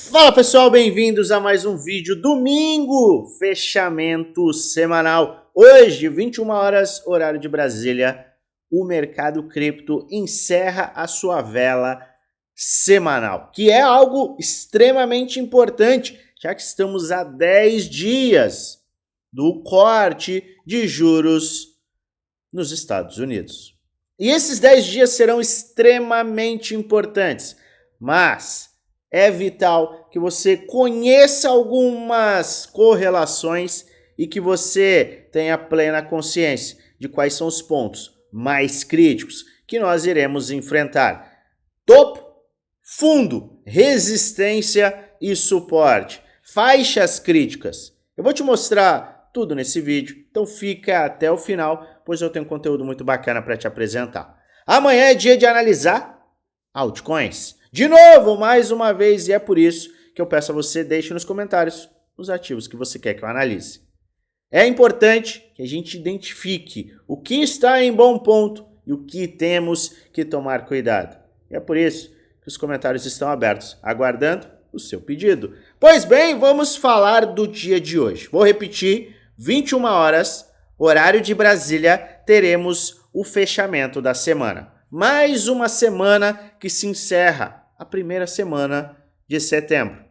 Fala pessoal, bem-vindos a mais um vídeo domingo, fechamento semanal. Hoje, 21 horas, horário de Brasília, o mercado cripto encerra a sua vela semanal, que é algo extremamente importante, já que estamos a 10 dias do corte de juros nos Estados Unidos. E esses 10 dias serão extremamente importantes, mas é vital que você conheça algumas correlações e que você tenha plena consciência de quais são os pontos mais críticos que nós iremos enfrentar. Topo, fundo, resistência e suporte. Faixas críticas. Eu vou te mostrar tudo nesse vídeo, então fica até o final, pois eu tenho conteúdo muito bacana para te apresentar. Amanhã é dia de analisar altcoins. De novo, mais uma vez, e é por isso que eu peço a você, deixe nos comentários os ativos que você quer que eu analise. É importante que a gente identifique o que está em bom ponto e o que temos que tomar cuidado. E é por isso que os comentários estão abertos, aguardando o seu pedido. Pois bem, vamos falar do dia de hoje. Vou repetir, 21 horas, horário de Brasília, teremos o fechamento da semana. Mais uma semana que se encerra, a primeira semana de setembro.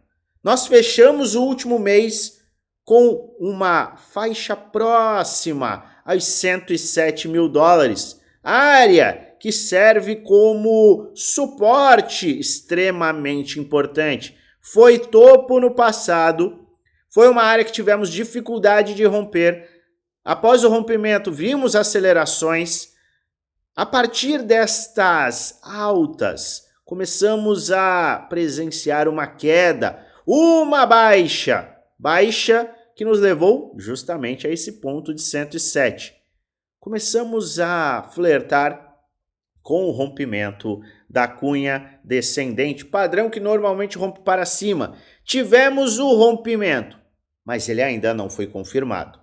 Nós fechamos o último mês com uma faixa próxima aos 107 mil dólares, área que serve como suporte extremamente importante. Foi topo no passado, foi uma área que tivemos dificuldade de romper. Após o rompimento, vimos acelerações. A partir destas altas, começamos a presenciar uma queda, uma baixa que nos levou justamente a esse ponto de 107. Começamos a flertar com o rompimento da cunha descendente, padrão que normalmente rompe para cima. Tivemos o rompimento, mas ele ainda não foi confirmado.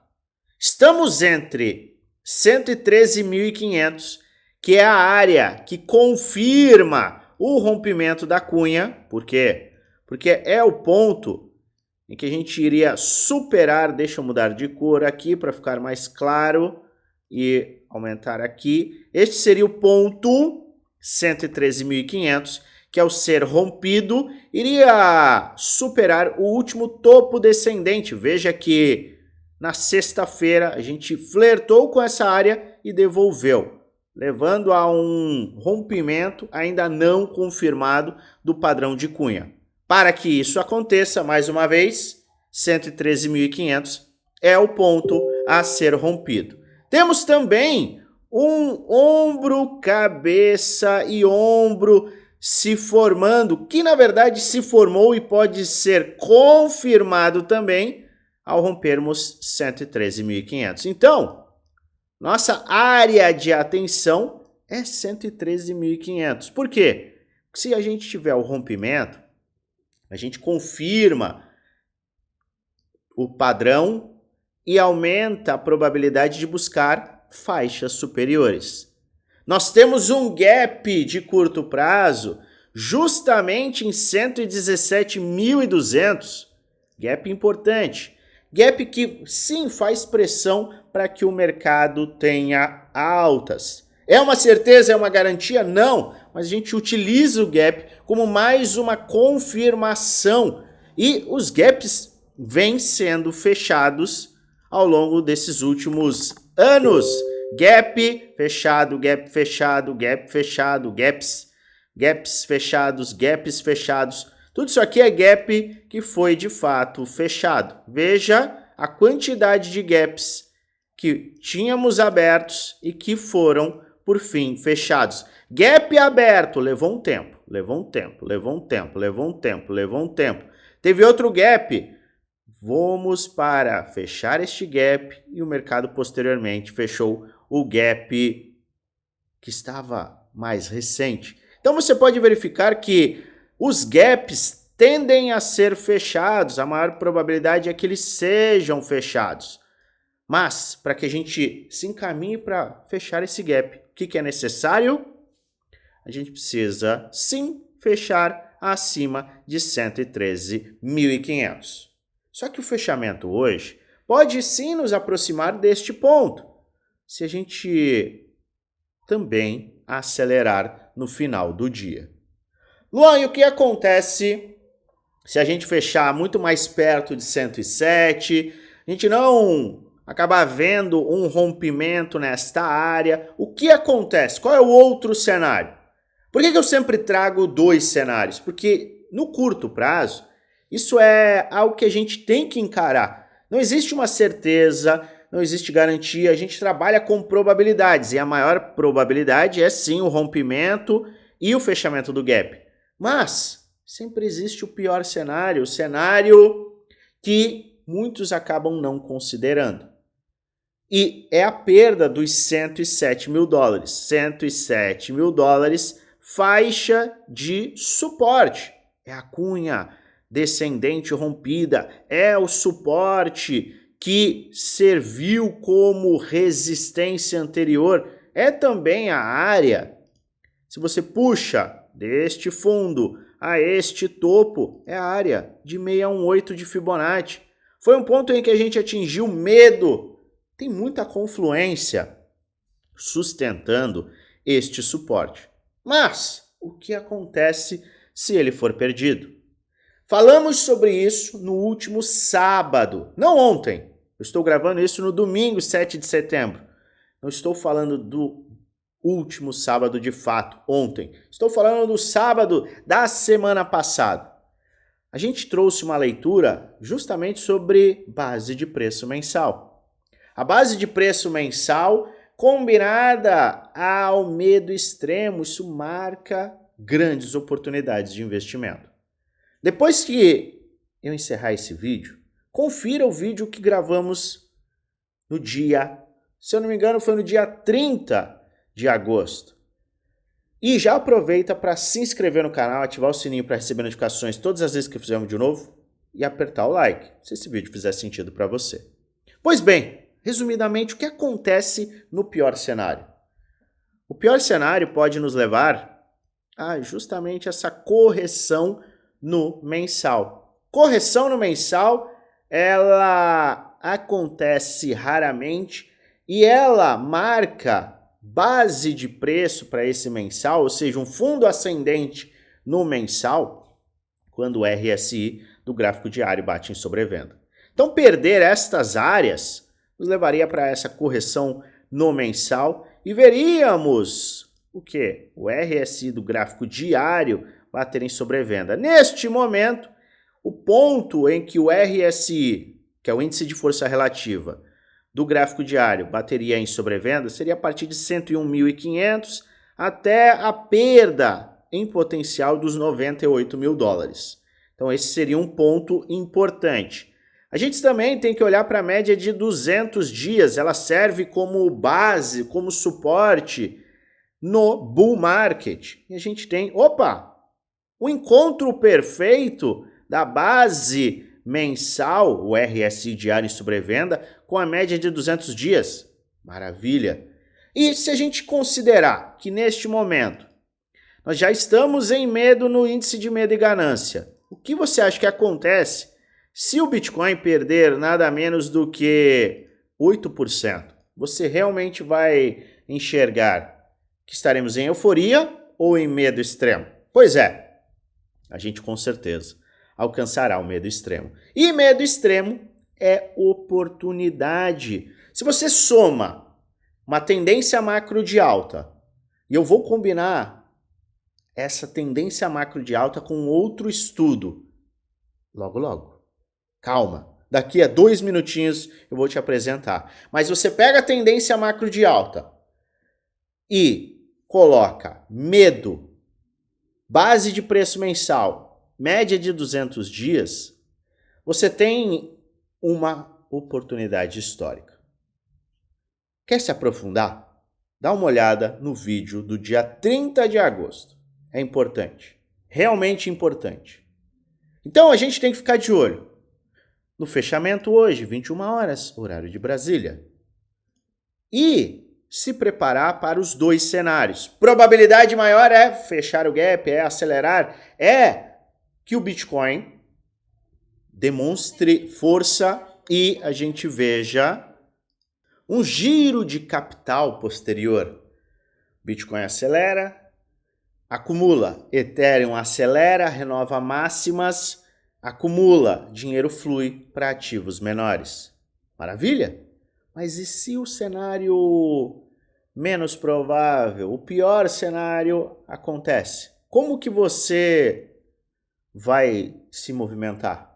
Estamos entre 113.500, que é a área que confirma o rompimento da cunha. Por quê? Porque é o ponto em que a gente iria superar. Deixa eu mudar de cor aqui para ficar mais claro e aumentar aqui. Este seria o ponto 113.500, que ao ser rompido iria superar o último topo descendente. Veja que na sexta-feira a gente flertou com essa área e devolveu, levando a um rompimento ainda não confirmado do padrão de cunha. Para que isso aconteça, mais uma vez, 113.500 é o ponto a ser rompido. Temos também um ombro, cabeça e ombro se formando, que na verdade se formou e pode ser confirmado também ao rompermos 113.500. Então, nossa área de atenção é 113.500. Por quê? Porque se a gente tiver o rompimento, a gente confirma o padrão e aumenta a probabilidade de buscar faixas superiores. Nós temos um gap de curto prazo justamente em 117.200. Gap importante. Gap que sim faz pressão para que o mercado tenha altas. É uma certeza, é uma garantia? Não, mas a gente utiliza o gap como mais uma confirmação e os gaps vêm sendo fechados ao longo desses últimos anos. Gap fechado, gap fechado, gap fechado, gaps fechados, gaps fechados. Tudo isso aqui é gap que foi de fato fechado. Veja a quantidade de gaps que tínhamos abertos e que foram, por fim, fechados. Gap aberto levou um tempo, levou um tempo, levou um tempo, levou um tempo, levou um tempo. Teve outro gap. Vamos para fechar este gap e o mercado posteriormente fechou o gap que estava mais recente. Então você pode verificar que os gaps tendem a ser fechados, a maior probabilidade é que eles sejam fechados. Mas, para que a gente se encaminhe para fechar esse gap, o que é necessário? A gente precisa, sim, fechar acima de 113.500. Só que o fechamento hoje pode sim nos aproximar deste ponto, se a gente também acelerar no final do dia. Luan, e o que acontece se a gente fechar muito mais perto de 107, a gente não acabar vendo um rompimento nesta área? O que acontece? Qual é o outro cenário? Por que eu sempre trago dois cenários? Porque no curto prazo, isso é algo que a gente tem que encarar. Não existe uma certeza, não existe garantia, a gente trabalha com probabilidades e a maior probabilidade é sim o rompimento e o fechamento do gap. Mas sempre existe o pior cenário, o cenário que muitos acabam não considerando. E é a perda dos 107 mil dólares. 107 mil dólares, faixa de suporte. É a cunha descendente rompida, é o suporte que serviu como resistência anterior. É também a área, se você puxa deste fundo a este topo, é a área de 618 de Fibonacci. Foi um ponto em que a gente atingiu medo. Tem muita confluência sustentando este suporte. Mas o que acontece se ele for perdido? Falamos sobre isso no último sábado, não ontem. Eu estou gravando isso no domingo, 7 de setembro. Não estou falando do último sábado de fato, ontem. Estou falando do sábado da semana passada. A gente trouxe uma leitura justamente sobre base de preço mensal. A base de preço mensal combinada ao medo extremo, isso marca grandes oportunidades de investimento. Depois que eu encerrar esse vídeo, confira o vídeo que gravamos no dia, se eu não me engano, foi no dia 30 de agosto. E já aproveita para se inscrever no canal, ativar o sininho para receber notificações todas as vezes que fizermos um vídeo novo e apertar o like, se esse vídeo fizer sentido para você. Pois bem, resumidamente, o que acontece no pior cenário? O pior cenário pode nos levar a justamente essa correção no mensal. Correção no mensal, ela acontece raramente e ela marca base de preço para esse mensal, ou seja, um fundo ascendente no mensal, quando o RSI do gráfico diário bate em sobrevenda. Então, perder estas áreas nos levaria para essa correção no mensal e veríamos o quê? O RSI do gráfico diário bater em sobrevenda. Neste momento, o ponto em que o RSI, que é o índice de força relativa do gráfico diário, bateria em sobrevenda, seria a partir de 101.500 até a perda em potencial dos 98 mil dólares. Então esse seria um ponto importante. A gente também tem que olhar para a média de 200 dias, ela serve como base, como suporte no bull market. E a gente tem, o encontro perfeito da base mensal, o RSI diário em sobrevenda, com a média de 200 dias. Maravilha! E se a gente considerar que neste momento nós já estamos em medo no índice de medo e ganância, o que você acha que acontece se o Bitcoin perder nada menos do que 8%? Você realmente vai enxergar que estaremos em euforia ou em medo extremo? Pois é, a gente com certeza alcançará o medo extremo. E medo extremo é oportunidade. Se você soma uma tendência macro de alta, e eu vou combinar essa tendência macro de alta com outro estudo, logo. Calma, daqui a 2 minutinhos eu vou te apresentar. Mas você pega a tendência macro de alta e coloca medo, base de preço mensal, média de 200 dias, você tem uma oportunidade histórica. Quer se aprofundar? Dá uma olhada no vídeo do dia 30 de agosto. É importante, realmente importante. Então a gente tem que ficar de olho no fechamento hoje, 21 horas, horário de Brasília. E se preparar para os dois cenários. Probabilidade maior é fechar o gap, é acelerar, é que o Bitcoin demonstre força e a gente veja um giro de capital posterior. Bitcoin acelera, acumula, Ethereum acelera, renova máximas, acumula, dinheiro flui para ativos menores. Maravilha? Mas e se o cenário menos provável, o pior cenário acontece? Como que você vai se movimentar?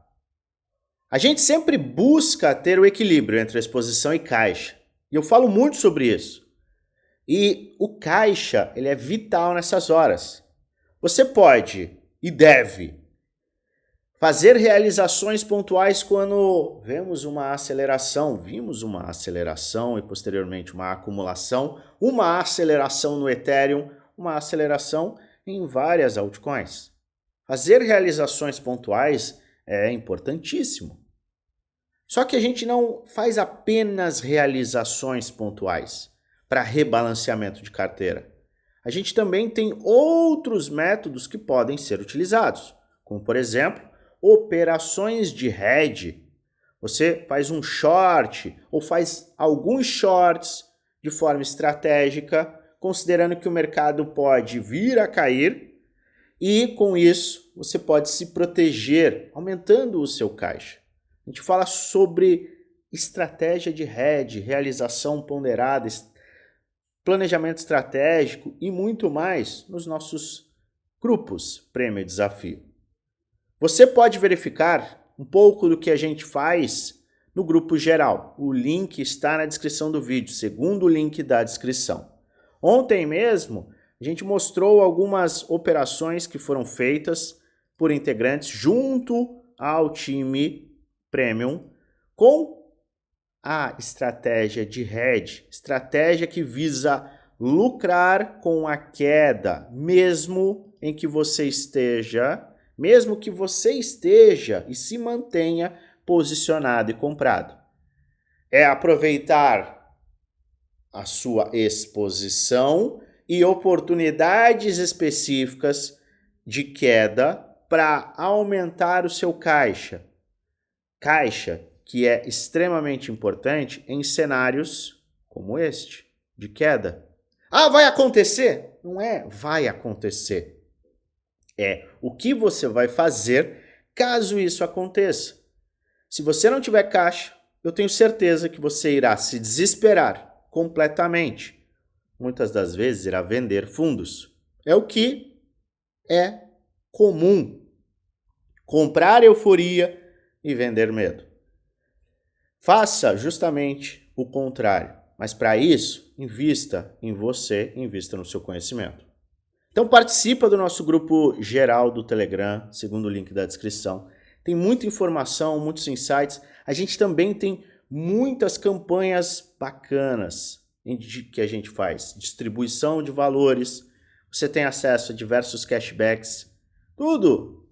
A gente sempre busca ter o equilíbrio entre exposição e caixa. E eu falo muito sobre isso. E o caixa, ele é vital nessas horas. Você pode e deve fazer realizações pontuais quando vimos uma aceleração e posteriormente uma acumulação, uma aceleração no Ethereum, uma aceleração em várias altcoins. Fazer realizações pontuais é importantíssimo. Só que a gente não faz apenas realizações pontuais para rebalanceamento de carteira. A gente também tem outros métodos que podem ser utilizados, como por exemplo, operações de hedge. Você faz um short ou faz alguns shorts de forma estratégica, considerando que o mercado pode vir a cair e com isso você pode se proteger, aumentando o seu caixa. A gente fala sobre estratégia de hedge, realização ponderada, planejamento estratégico e muito mais nos nossos grupos Prêmio Desafio. Você pode verificar um pouco do que a gente faz no grupo geral. O link está na descrição do vídeo, segundo link da descrição. Ontem mesmo, a gente mostrou algumas operações que foram feitas por integrantes junto ao time Premium com a estratégia de hedge, estratégia que visa lucrar com a queda, mesmo que você esteja e se mantenha posicionado e comprado. É aproveitar a sua exposição e oportunidades específicas de queda para aumentar o seu caixa. Caixa que é extremamente importante em cenários como este, de queda. Ah, vai acontecer? Não é vai acontecer. É o que você vai fazer caso isso aconteça. Se você não tiver caixa, eu tenho certeza que você irá se desesperar completamente. Muitas das vezes irá vender fundos. É o que é comum. Comprar euforia e vender medo. Faça justamente o contrário. Mas para isso, invista em você, invista no seu conhecimento. Então participa do nosso grupo geral do Telegram, segundo o link da descrição. Tem muita informação, muitos insights. A gente também tem muitas campanhas bacanas que a gente faz. Distribuição de valores. Você tem acesso a diversos cashbacks. Tudo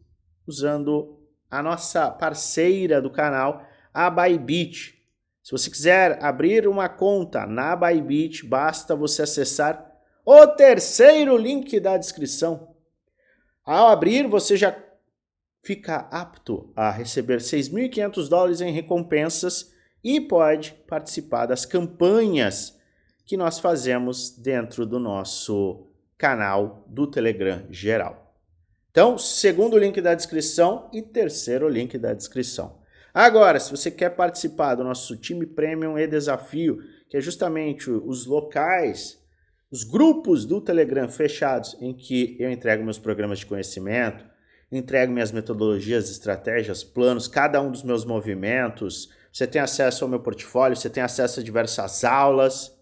usando a nossa parceira do canal, a Bybit. Se você quiser abrir uma conta na Bybit, basta você acessar o terceiro link da descrição. Ao abrir, você já fica apto a receber $6.500 em recompensas e pode participar das campanhas que nós fazemos dentro do nosso canal do Telegram geral. Então, segundo link da descrição e terceiro link da descrição. Agora, se você quer participar do nosso time Premium e Desafio, que é justamente os locais, os grupos do Telegram fechados em que eu entrego meus programas de conhecimento, entrego minhas metodologias, estratégias, planos, cada um dos meus movimentos, você tem acesso ao meu portfólio, você tem acesso a diversas aulas.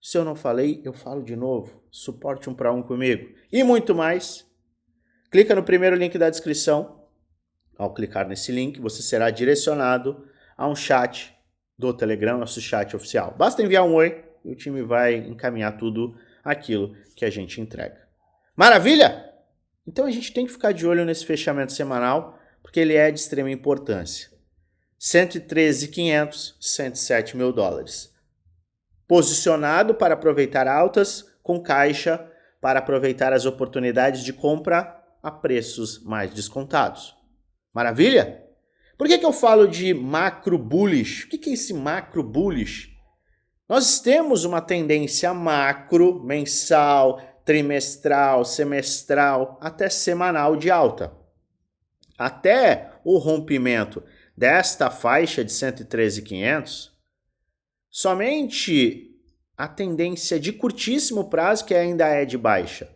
Se eu não falei, eu falo de novo. Suporte 1 para 1 comigo. E muito mais. Clica no primeiro link da descrição. Ao clicar nesse link, você será direcionado a um chat do Telegram, nosso chat oficial. Basta enviar um oi e o time vai encaminhar tudo aquilo que a gente entrega. Maravilha? Então a gente tem que ficar de olho nesse fechamento semanal, porque ele é de extrema importância. 113.500, 107 mil dólares. Posicionado para aproveitar altas, com caixa para aproveitar as oportunidades de compra a preços mais descontados. Maravilha? Por que eu falo de macro bullish? O que é esse macro bullish? Nós temos uma tendência macro, mensal, trimestral, semestral, até semanal de alta. Até o rompimento desta faixa de 113.500, somente a tendência de curtíssimo prazo que ainda é de baixa.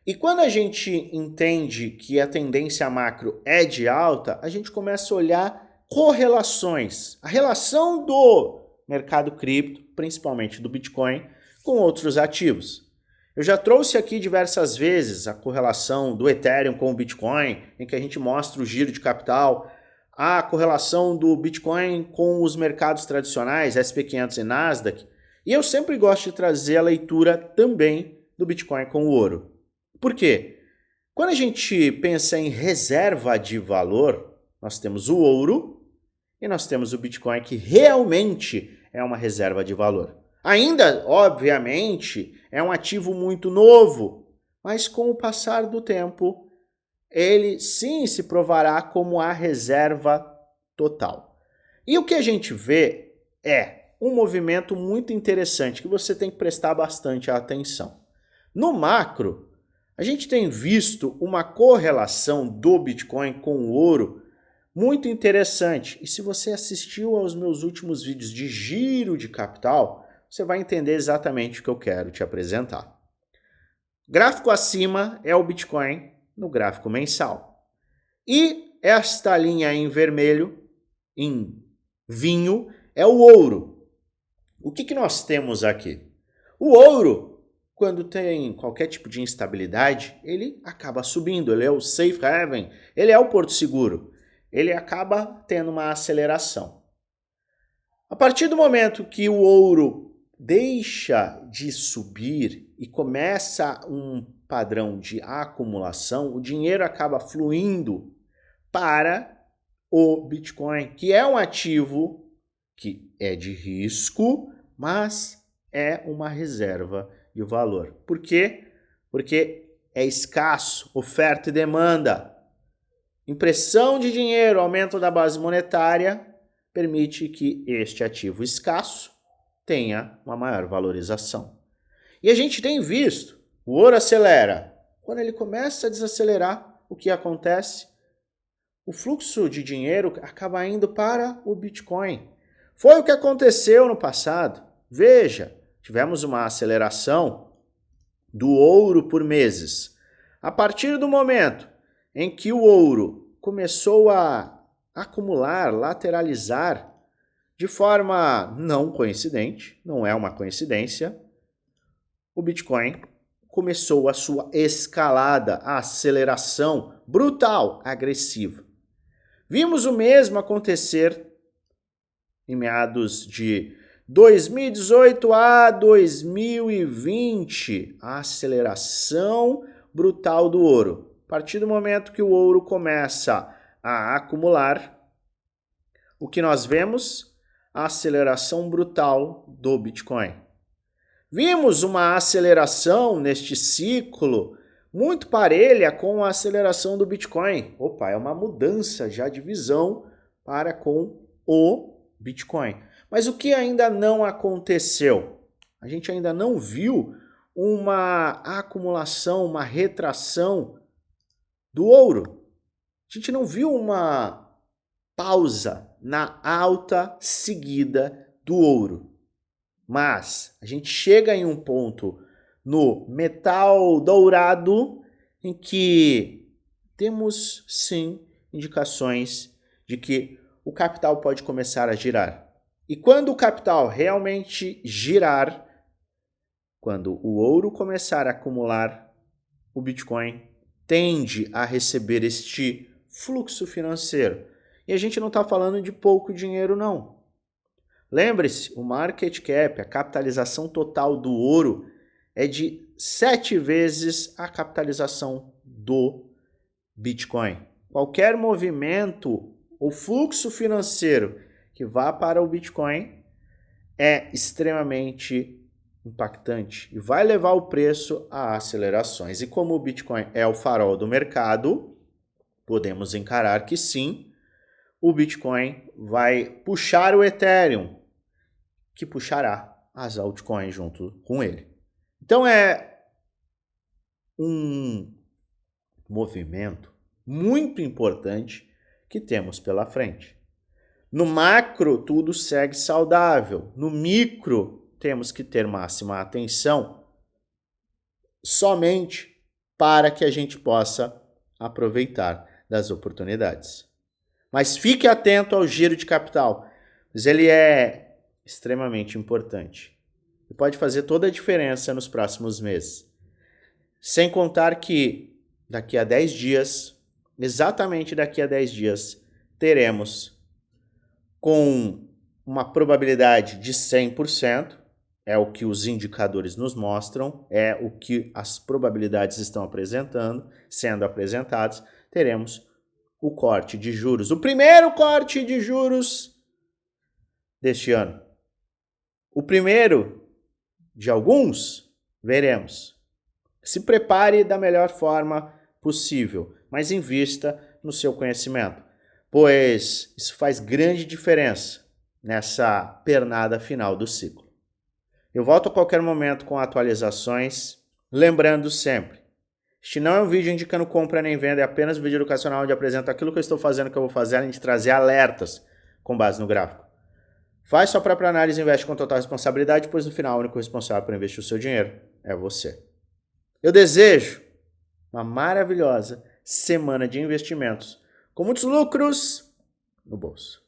E quando a gente entende que a tendência macro é de alta, a gente começa a olhar correlações, a relação do mercado cripto, principalmente do Bitcoin, com outros ativos. Eu já trouxe aqui diversas vezes a correlação do Ethereum com o Bitcoin, em que a gente mostra o giro de capital, a correlação do Bitcoin com os mercados tradicionais, SP500 e Nasdaq, e eu sempre gosto de trazer a leitura também do Bitcoin com o ouro. Por quê? Quando a gente pensa em reserva de valor, nós temos o ouro e nós temos o Bitcoin, que realmente é uma reserva de valor. Ainda, obviamente, é um ativo muito novo, mas com o passar do tempo, ele sim se provará como a reserva total. E o que a gente vê é um movimento muito interessante que você tem que prestar bastante atenção. No macro, a gente tem visto uma correlação do Bitcoin com o ouro muito interessante. E se você assistiu aos meus últimos vídeos de giro de capital, você vai entender exatamente o que eu quero te apresentar. Gráfico acima é o Bitcoin no gráfico mensal. E esta linha em vermelho, em vinho, é o ouro. O que nós temos aqui? O ouro, quando tem qualquer tipo de instabilidade, ele acaba subindo, ele é o safe haven, ele é o porto seguro, ele acaba tendo uma aceleração. A partir do momento que o ouro deixa de subir e começa um padrão de acumulação, o dinheiro acaba fluindo para o Bitcoin, que é um ativo que é de risco, mas é uma reserva de valor. Por quê? Porque é escasso, oferta e demanda. Impressão de dinheiro, aumento da base monetária, permite que este ativo escasso tenha uma maior valorização. E a gente tem visto, o ouro acelera. Quando ele começa a desacelerar, o que acontece? O fluxo de dinheiro acaba indo para o Bitcoin. Foi o que aconteceu no passado. Veja, tivemos uma aceleração do ouro por meses. A partir do momento em que o ouro começou a acumular, lateralizar, de forma não coincidente, não é uma coincidência, o Bitcoin começou a sua escalada, a aceleração brutal, agressiva. Vimos o mesmo acontecer em meados de 2018 a 2020, a aceleração brutal do ouro. A partir do momento que o ouro começa a acumular, o que nós vemos? A aceleração brutal do Bitcoin. Vimos uma aceleração neste ciclo muito parelha com a aceleração do Bitcoin. Opa, é uma mudança já de visão para com o Bitcoin. Mas o que ainda não aconteceu? A gente ainda não viu uma acumulação, uma retração do ouro. A gente não viu uma pausa na alta seguida do ouro. Mas a gente chega em um ponto no metal dourado em que temos sim indicações de que o capital pode começar a girar. E quando o capital realmente girar, quando o ouro começar a acumular, o Bitcoin tende a receber este fluxo financeiro. E a gente não está falando de pouco dinheiro, não. Lembre-se, o market cap, a capitalização total do ouro, é de 7 vezes a capitalização do Bitcoin. Qualquer movimento ou fluxo financeiro que vá para o Bitcoin é extremamente impactante e vai levar o preço a acelerações. E como o Bitcoin é o farol do mercado, podemos encarar que sim, o Bitcoin vai puxar o Ethereum, que puxará as altcoins junto com ele. Então é um movimento muito importante que temos pela frente. No macro, tudo segue saudável. No micro, temos que ter máxima atenção somente para que a gente possa aproveitar das oportunidades. Mas fique atento ao giro de capital, pois ele é extremamente importante e pode fazer toda a diferença nos próximos meses. Sem contar que daqui a 10 dias, exatamente daqui a 10 dias, teremos com uma probabilidade de 100%, é o que os indicadores nos mostram, é o que as probabilidades estão sendo apresentadas, teremos o corte de juros, o primeiro corte de juros deste ano. O primeiro de alguns, veremos. Se prepare da melhor forma possível, mas invista no seu conhecimento, pois isso faz grande diferença nessa pernada final do ciclo. Eu volto a qualquer momento com atualizações, lembrando sempre, este não é um vídeo indicando compra nem venda, é apenas um vídeo educacional onde apresento aquilo que eu estou fazendo, que eu vou fazer, além de trazer alertas com base no gráfico. Faz sua própria análise e investe com total responsabilidade, pois no final o único responsável por investir o seu dinheiro é você. Eu desejo uma maravilhosa semana de investimentos com muitos lucros no bolso.